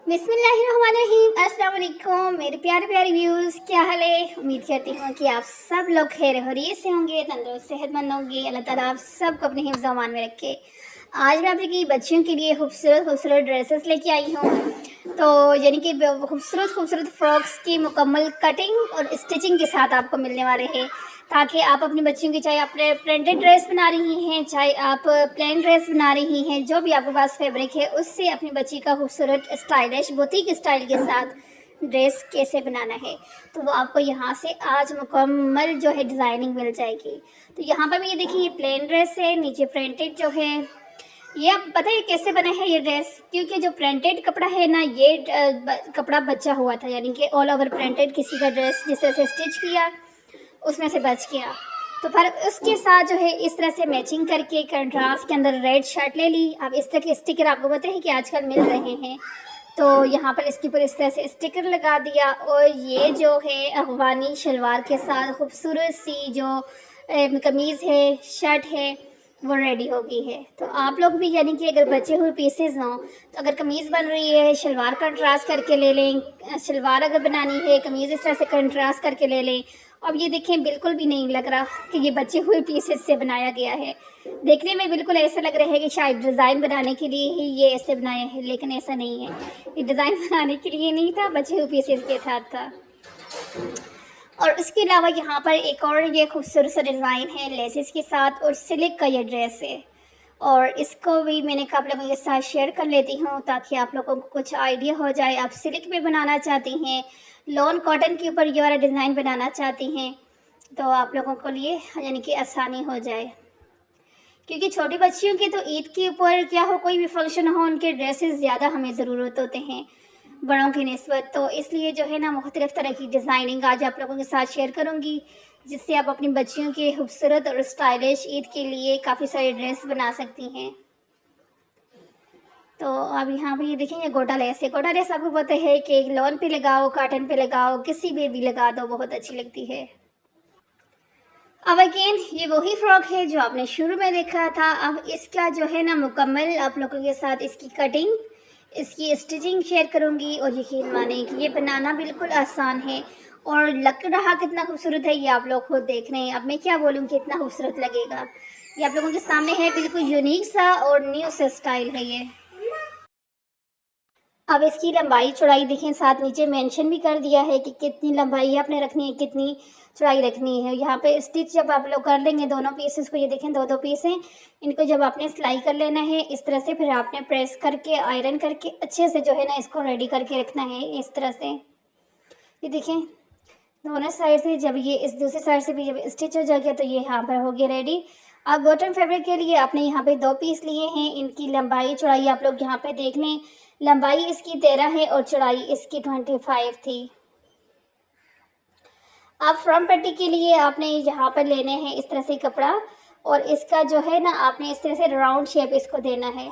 बिस्मिल्लाहिर्रहमानिर्रहीम। अस्सलाम वालेकुम मेरे प्यारे प्यारे व्यूज़, क्या हाल है। उम्मीद करती हूँ कि आप सब लोग खैर खैरियत से होंगे, तंदुरुस्त सेहतमंद होंगे। अल्लाह ताला आप सबको अपने हिफ्ज़ अमान में रखे। आज मैं आपकी बच्चियों के लिए खूबसूरत खूबसूरत ड्रेसेस लेके आई हूँ। तो यानी कि खूबसूरत खूबसूरत फ्रॉक्स की मुकम्मल कटिंग और स्टिचिंग के साथ आपको मिलने वाले हैं, ताकि आप अपनी बच्चियों की, चाहे आप प्रिंटेड ड्रेस बना रही हैं, चाहे आप प्लेन ड्रेस बना रही हैं, जो भी आपके पास फैब्रिक है उससे अपनी बच्ची का खूबसूरत स्टाइलिश बुटीक स्टाइल के साथ ड्रेस कैसे बनाना है, तो वो आपको यहाँ से आज मुकम्मल जो है डिज़ाइनिंग मिल जाएगी। तो यहाँ पर भी ये देखिए, ये प्लेन ड्रेस है, नीचे प्रिंटेड जो है। ये आप पता है कैसे बना है ये ड्रेस, क्योंकि जो प्रिंटेड कपड़ा है ना, ये कपड़ा बचा हुआ था, यानी कि ऑल ओवर प्रिंटेड किसी का ड्रेस जिस तरह से स्टिच किया उसमें से बच गया। तो फिर उसके साथ जो है इस तरह से मैचिंग करके कंट्रास्ट के अंदर रेड शर्ट ले ली। अब इस तरह के स्टिकर आपको पता है कि आजकल मिल रहे हैं, तो यहाँ पर इसके ऊपर इस तरह से स्टिकर लगा दिया। और ये जो है अफगानी शलवार के साथ खूबसूरत सी जो कमीज़ है, शर्ट है, वो रेडी हो गई है। तो आप लोग भी, यानी कि अगर बचे हुए पीसेज हों, तो अगर कमीज़ बन रही है, शलवार कंट्रास्ट करके ले लें। शलवार अगर बनानी है, कमीज़ इस तरह से कंट्रास्ट करके ले लें। अब ये देखें, बिल्कुल भी नहीं लग रहा कि ये बचे हुए पीसेस से बनाया गया है। देखने में बिल्कुल ऐसा लग रहा है कि शायद डिज़ाइन बनाने के लिए ही ये ऐसे बनाया है, लेकिन ऐसा नहीं है। ये डिज़ाइन बनाने के लिए नहीं था, बचे हुए पीसेस के साथ था। और उसके अलावा यहाँ पर एक और ये खूबसूरत सा डिज़ाइन है लेसेस के साथ, और सिल्क का ये ड्रेस है। और इसको भी मैंने कहा आप लोगों के साथ शेयर कर लेती हूँ, ताकि आप लोगों को कुछ आइडिया हो जाए। आप सिल्क में बनाना चाहती हैं, लॉन कॉटन के ऊपर ये वाला डिज़ाइन बनाना चाहती हैं, तो आप लोगों को लिए यानी कि आसानी हो जाए। क्योंकि छोटी बच्चियों के तो ईद के ऊपर क्या हो, कोई भी फंक्शन हो, उनके ड्रेसेस ज़्यादा हमें ज़रूरत होते हैं बड़ों की निस्बत। तो इसलिए जो है ना, मुख्तलिफ़ तरह की डिज़ाइनिंग आज आप लोगों के साथ शेयर करूँगी, जिससे आप अपनी बच्चियों के खूबसूरत और स्टाइलिश ईद के लिए काफ़ी सारे ड्रेस बना सकती हैं। तो अब यहाँ पे ये देखें, ये गोटा लेस है। गोटा लेस आपको पता है कि लॉन पे लगाओ, काटन पे लगाओ, किसी पे भी लगा दो, बहुत अच्छी लगती है। अब अगेन ये वही फ्रॉक है जो आपने शुरू में देखा था। अब इसका जो है ना, मुकम्मल आप लोगों के साथ इसकी कटिंग, इसकी स्टिचिंग शेयर करूंगी। और यकीन माने कि ये बनाना बिल्कुल आसान है, और लग रहा कितना खूबसूरत है ये आप लोग खुद देख रहे हैं। अब मैं क्या बोलूँ कि इतना खूबसूरत लगेगा। ये आप लोगों के सामने है, बिल्कुल यूनिक सा और न्यू सा स्टाइल है ये। अब इसकी लंबाई चौड़ाई देखें, साथ नीचे मेंशन भी कर दिया है कि कितनी लंबाई आपने रखनी है, कितनी चौड़ाई रखनी है। यहाँ पे स्टिच जब आप लोग कर लेंगे दोनों पीसेस को, ये देखें दो दो पीस हैं, इनको जब आपने सिलाई कर लेना है इस तरह से, फिर आपने प्रेस करके आयरन करके अच्छे से जो है ना इसको रेडी करके रखना है इस तरह से। ये देखें, दोनों साइड से जब ये इस दूसरी साइड से भी जब स्टिच हो जाएगा तो ये यहाँ पर हो गया रेडी। अब बॉटम फैब्रिक के लिए आपने यहाँ पे 2 पीस लिए हैं। इनकी लंबाई चौड़ाई आप लोग यहाँ पे देख लें। लंबाई इसकी 13 है और चौड़ाई इसकी 25 थी। अब फ्रंट पट्टी के लिए आपने यहाँ पर लेने हैं इस तरह से कपड़ा, और इसका जो है ना, आपने इस तरह से राउंड शेप इसको देना है।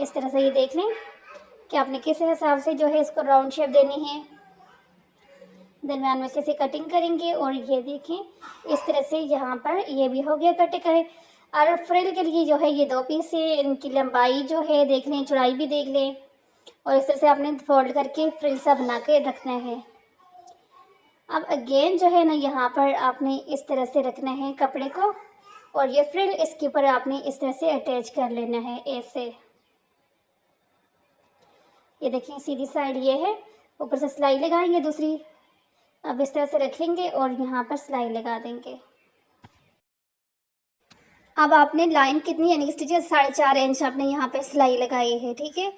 इस तरह से ये देख लें कि आपने किस हिसाब से जो है इसको राउंड शेप देनी है। दरम्यान में से कटिंग करेंगे, और ये देखें इस तरह से यहाँ पर ये भी हो गया कट है। और फ्रिल के लिए जो है ये 2 पीस है, इनकी लंबाई जो है देख लें, चौड़ाई भी देख लें, और इस तरह से आपने फोल्ड करके फ्रिल सा बना के रखना है। अब अगेन जो है ना, यहाँ पर आपने इस तरह से रखना है कपड़े को, और ये फ्रिल इसके ऊपर आपने इस तरह से अटैच कर लेना है ऐसे। ये देखिए सीधी साइड ये है, ऊपर से सिलाई लगाएंगे दूसरी। अब इस तरह से रखेंगे और यहाँ पर सिलाई लगा देंगे। अब आपने लाइन कितनी, यानी कि स्टिचेस 4.5 इंच आपने यहाँ पे सिलाई लगाई है, ठीक है।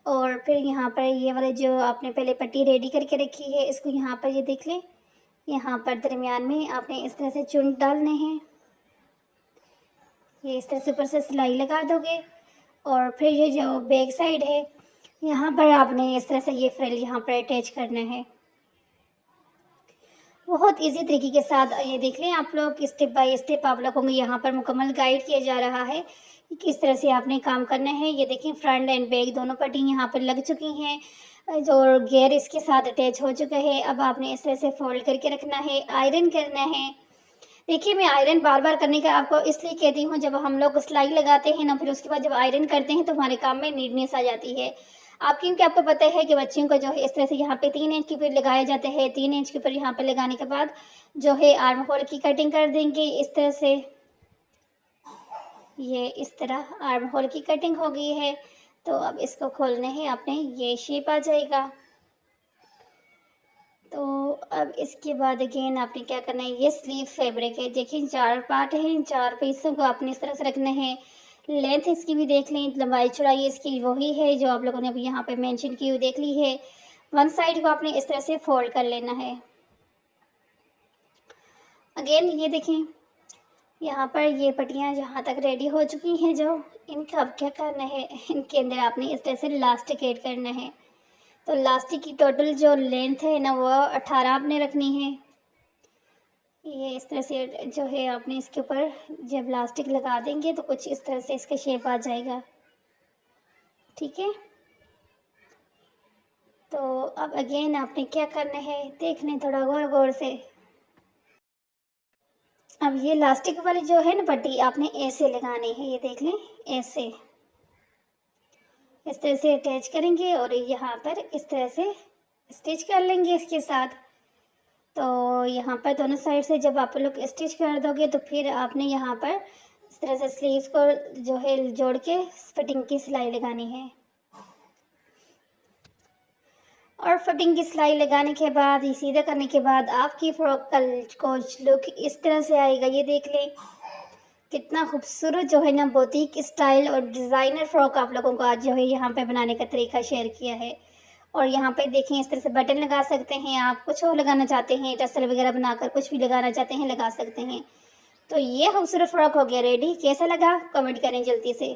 और फिर यहाँ पर ये वाले जो आपने पहले पट्टी रेडी करके रखी है, इसको यहाँ पर ये देख लें, यहाँ पर दरमियान में आपने इस तरह से चुन डालने हैं। ये इस तरह से ऊपर से सिलाई लगा दोगे, और फिर ये जो बैक साइड है यहाँ पर आपने इस तरह से ये फ्रिल यहाँ पर अटैच करना है। बहुत इजी तरीके के साथ ये देख लें आप लोग, स्टेप बाय स्टेप आप लोगों को यहाँ पर मुकम्मल गाइड किया जा रहा है कि किस तरह से आपने काम करना है। ये देखें फ्रंट एंड बैक दोनों पट्टी यहाँ पर लग चुकी हैं, जो घेर इसके साथ अटैच हो चुका है। अब आपने इस तरह से फोल्ड करके रखना है, आयरन करना है। देखिए, मैं आयरन बार बार करने का आपको इसलिए कहती हूँ, जब हम लोग सिलाई लगाते हैं ना, फिर उसके बाद जब आयरन करते हैं तो हमारे काम में नीटनेस आ जाती है। आप, क्योंकि आपको पता है कि बच्चियों को जो है इस तरह से यहाँ पे 3 इंच के ऊपर लगाया जाता है। 3 इंच के ऊपर यहाँ पे लगाने के बाद जो है आर्म होल की कटिंग कर देंगे इस तरह से। ये इस तरह आर्म होल की कटिंग हो गई है। तो अब इसको खोलने हैं आपने, ये शेप आ जाएगा। तो अब इसके बाद अगेन आपने क्या करना है, ये स्लीव फैब्रिक है। देखिए 4 पार्ट हैं, इन 4 पीसों को आपने इस तरह से रखना है। लेंथ इसकी भी देख लें, लंबाई चौड़ाई इसकी वही है जो आप लोगों ने अभी यहाँ पे मेंशन की हुई देख ली है। वन साइड को आपने इस तरह से फोल्ड कर लेना है। अगेन ये देखें, यहाँ पर ये पट्टियाँ जहाँ तक रेडी हो चुकी हैं, जो इनका अब क्या करना है, इनके अंदर आपने इस तरह से इलास्टिक ऐड करना है। तो इलास्टिक की टोटल जो लेंथ है ना, वो 18 आपने रखनी है। ये इस तरह से जो है आपने इसके ऊपर जब इलास्टिक लगा देंगे तो कुछ इस तरह से इसका शेप आ जाएगा। ठीक है, तो अब अगेन आपने क्या करना है, देख लें थोड़ा गौर गौर से। अब ये इलास्टिक वाली जो है ना पट्टी, आपने ऐसे लगानी है, ये देख लें ऐसे, इस तरह से अटैच करेंगे और यहाँ पर इस तरह से स्टिच कर लेंगे इसके साथ। तो यहाँ पर दोनों साइड से जब आप लोग स्टिच कर दोगे तो फिर आपने यहाँ पर इस तरह से स्लीव्स को जो है जोड़ के फिटिंग की सिलाई लगानी है। और फिटिंग की सिलाई लगाने के बाद, ये सीधा करने के बाद आपकी फ्रॉक का कुछ लुक इस तरह से आएगा। ये देख लें कितना खूबसूरत जो है ना बुटीक स्टाइल और डिज़ाइनर फ्रॉक आप लोगों को आज जो है यहाँ पे बनाने का तरीका शेयर किया है। और यहाँ पे देखें इस तरह से बटन लगा सकते हैं आप, कुछ और लगाना चाहते हैं टसल वगैरह बनाकर कुछ भी लगाना चाहते हैं लगा सकते हैं। तो ये खूबसूरत फ्रॉक हो गया रेडी। कैसा लगा कमेंट करें जल्दी से।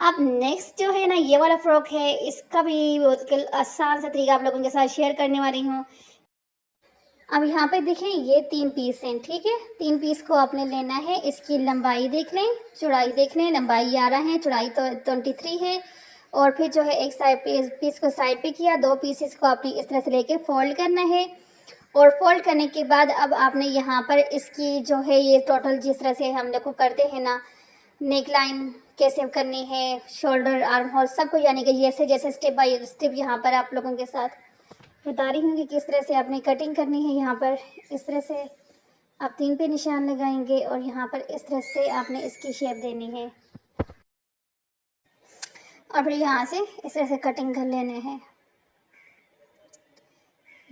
अब नेक्स्ट जो है ना, ये वाला फ्रॉक है, इसका भी बहुत आसान सा तरीका आप लोगों के साथ शेयर करने वाली हूँ। अब यहाँ पे देखें ये 3 पीस हैं, ठीक है। 3 पीस को आपने लेना है। इसकी लंबाई देख लें, चौड़ाई देख लें। लंबाई 11 है, चौड़ाई तो 23 है। और फिर जो है एक साइड पीस को साइड पे किया, 2 पीसेस को आपने इस तरह से लेके फोल्ड करना है। और फोल्ड करने के बाद अब आपने यहाँ पर इसकी जो है ये टोटल जिस तरह से हम लोग को करते हैं ना, नेक लाइन कैसे करनी है, शोल्डर आर्म होल सबको, यानी कि जैसे जैसे स्टेप बाय स्टेप यहाँ पर आप लोगों के साथ बता रही हूँ कि किस तरह से आपने कटिंग करनी है। यहाँ पर इस तरह से आप 3 पे निशान लगाएंगे और यहाँ पर इस तरह से आपने इसकी शेप देनी है और फिर यहाँ से इस तरह से कटिंग कर लेने हैं।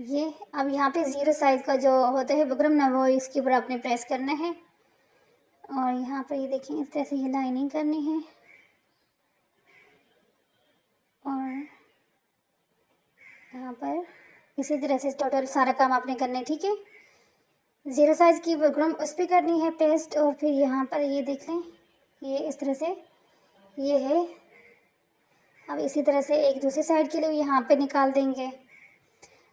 ये अब यहाँ पे 0 साइज का जो होता है बुकरम ना, वो इसके ऊपर आपने प्रेस करना है। और यहाँ पर ये देखें इस तरह से ये लाइनिंग करनी है और यहाँ पर इसी तरह से टोटल सारा काम आपने करना है, ठीक है। 0 साइज़ की बुकरम उस पर करनी है पेस्ट। और फिर यहाँ पर ये देख लें, ये इस तरह से ये है। अब इसी तरह से एक दूसरी साइड के लिए यहाँ पे निकाल देंगे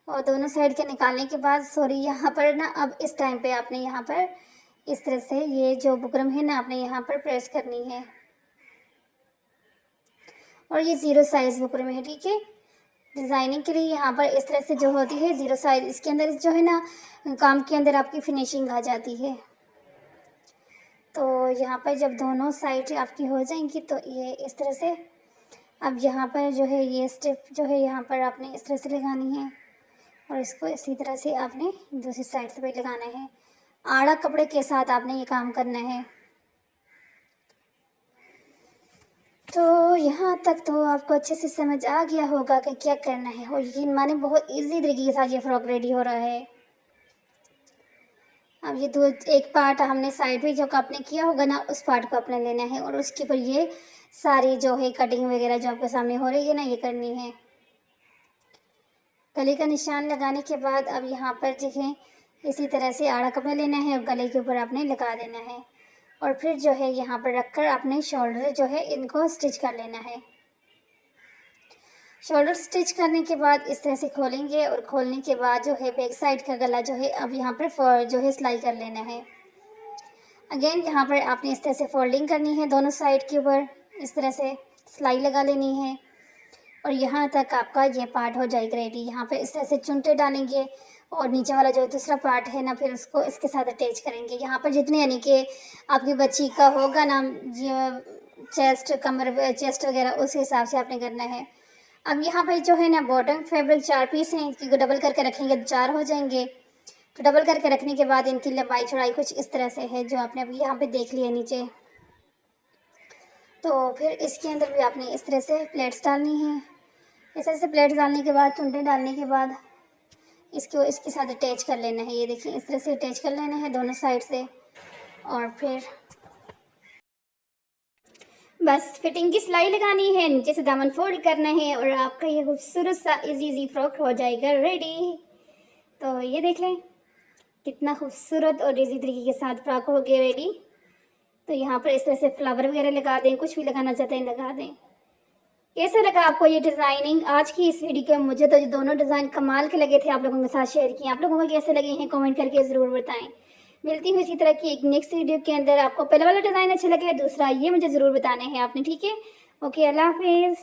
और दोनों साइड के निकालने के बाद सॉरी यहाँ पर ना, अब इस टाइम पे आपने यहाँ पर इस तरह से ये जो बुकरम है ना, आपने यहाँ पर प्रेस करनी है। और ये 0 साइज़ बुकरम है, ठीक है। डिज़ाइनिंग के लिए यहाँ पर इस तरह से जो होती है 0 साइज़, इसके अंदर जो है ना काम के अंदर आपकी फिनिशिंग आ जाती है। तो यहाँ पर जब दोनों साइड आपकी हो जाएंगी तो ये इस तरह से, अब यहाँ पर जो है ये स्टेप जो है यहाँ पर आपने इस तरह से लगानी है और इसको इसी तरह से आपने दूसरी साइड से भी लगाना है। आड़ा कपड़े के साथ आपने ये काम करना है। तो यहाँ तक तो आपको अच्छे से समझ आ गया होगा कि क्या करना है। और यकीन माने बहुत इजी तरीके के साथ ये फ्रॉक रेडी हो रहा है। अब ये एक पार्ट हमने साइड पे जो आपने किया होगा ना, उस पार्ट को अपने लेना है और उसके ऊपर ये सारी जो है कटिंग वगैरह जो आपके सामने हो रही है ना, ये करनी है। गले का निशान लगाने के बाद अब यहाँ पर देखें इसी तरह से आड़ा कपड़ा लेना है और गले के ऊपर आपने लगा देना है और फिर जो है यहाँ पर रखकर आपने शोल्डर जो है इनको स्टिच कर लेना है। शोल्डर स्टिच करने के बाद इस तरह से खोलेंगे और खोलने के बाद जो है बैक साइड का गला जो है अब यहाँ पर जो है सिलाई कर लेना है। अगेन यहाँ पर आपने इस तरह से फोल्डिंग करनी है, दोनों साइड के ऊपर इस तरह से सिलाई लगा लेनी है और यहाँ तक आपका ये पार्ट हो जाएगा रेडी। यहाँ पे इस तरह से चुनटे डालेंगे और नीचे वाला जो दूसरा पार्ट है ना फिर उसको इसके साथ अटैच करेंगे। यहाँ पर जितने यानी कि आपकी बच्ची का होगा ना जो चेस्ट कमर चेस्ट वगैरह उस हिसाब से आपने करना है। अब यहाँ पर जो है ना बॉटम फैब्रिक 4 पीस हैं, इनको डबल करके रखेंगे तो 4 हो जाएंगे। तो डबल करके रखने के बाद इनकी लंबाई चौड़ाई कुछ इस तरह से है जो आपने अभी यहाँ पे देख लिया नीचे। तो फिर इसके अंदर भी आपने इस तरह से प्लेट्स डालनी है। इस तरह से प्लेट्स डालने के बाद चुंडे डालने के बाद इसको इसके साथ अटैच कर लेना है। ये देखिए इस तरह से अटैच कर लेना है दोनों साइड से। और फिर बस फिटिंग की सिलाई लगानी है, नीचे से दामन फोल्ड करना है और आपका ये खूबसूरत सा इजी फ्रॉक हो जाएगा रेडी। तो ये देख लें कितना खूबसूरत और इजी तरीके के साथ फ्रॉक हो गया रेडी। तो यहाँ पर इस तरह से फ्लावर वगैरह लगा दें, कुछ भी लगाना चाहते हैं लगा दें। कैसा लगा आपको ये डिज़ाइनिंग आज की इस वीडियो के? मुझे तो ये दोनों डिज़ाइन कमाल के लगे थे, आप लोगों के साथ शेयर किए। आप लोगों को कैसे लगे हैं कमेंट करके ज़रूर बताएं। मिलती हूँ इसी तरह की एक नेक्स्ट वीडियो के अंदर। आपको पहले वाला डिज़ाइन अच्छा लगे, दूसरा ये मुझे ज़रूर बताने हैं आपने, ठीक है? ओके, अल्लाह हाफिज़।